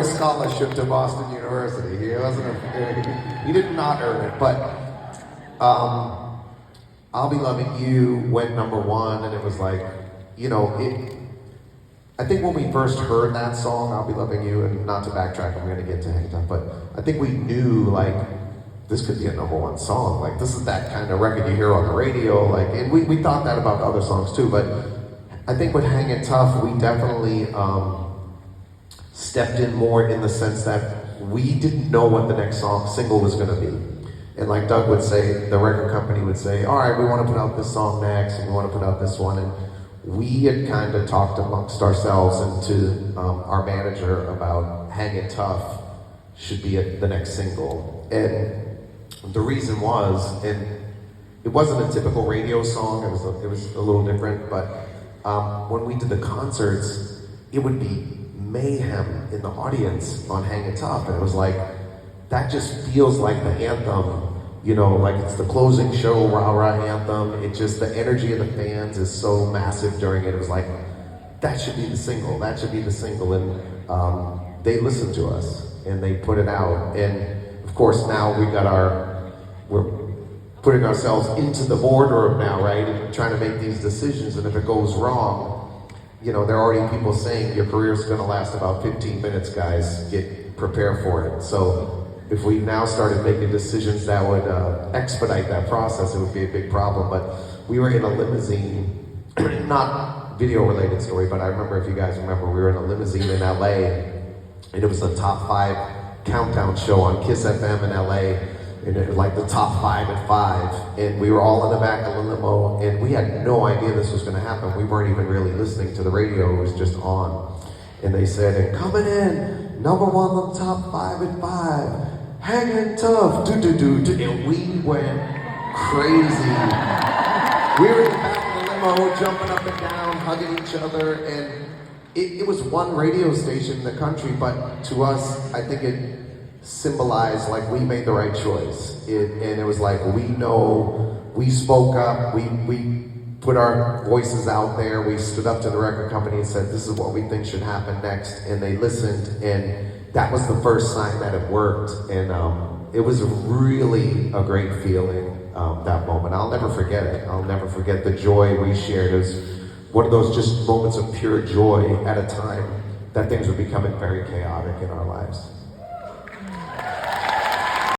a scholarship to Boston University. He wasn't he did not earn it, but I'll Be Loving You went #1, and it was like, you know, I think when we first heard that song, I'll Be Loving You, and not to backtrack, I'm gonna get to Hang Tough, but I think we knew, like, this could be a #1 song. Like, this is that kind of record you hear on the radio, like, and we thought that about the other songs too, but I think with Hangin' Tough, we definitely stepped in more in the sense that we didn't know what the next single was gonna be. And like Doug would say, the record company would say, all right, we wanna put out this song next, and we wanna put out this one, and we had kind of talked amongst ourselves and to our manager about Hangin' Tough should be the next single. And the reason was, and it wasn't a typical radio song, it was a little different, but when we did the concerts, it would be mayhem in the audience on Hangin' Tough, and it was like, that just feels like the anthem, you know, like it's the closing show, rah-rah anthem. It just, the energy of the fans is so massive during it. It was like, that should be the single, that should be the single, and they listened to us, and they put it out, and of course now we're putting ourselves into the boardroom now, right, and trying to make these decisions, and if it goes wrong, you know, there are already people saying your career's gonna last about 15 minutes, guys, prepare for it. So if we now started making decisions that would expedite that process, it would be a big problem. But we were in a limousine, not video related story, but I remember, if you guys remember, we were in a limousine in LA, and it was the top 5 countdown show on Kiss FM in LA, and it was like the top 5 at 5, and we were all in the back of the limo, and we had no idea this was gonna happen. We weren't even really listening to the radio, it was just on. And they said, and coming in, #1 the top 5 at 5, Hangin' Tough, do-do-do, and we went crazy. We were in the back of the limo, jumping up and down, hugging each other, and it was one radio station in the country, but to us, I think it symbolized like we made the right choice. And it was like, we know, we spoke up, we put our voices out there, we stood up to the record company and said, this is what we think should happen next, and they listened, and that was the first sign that it worked, and it was really a great feeling, that moment. I'll never forget it. I'll never forget the joy we shared. It was one of those just moments of pure joy at a time that things were becoming very chaotic in our lives.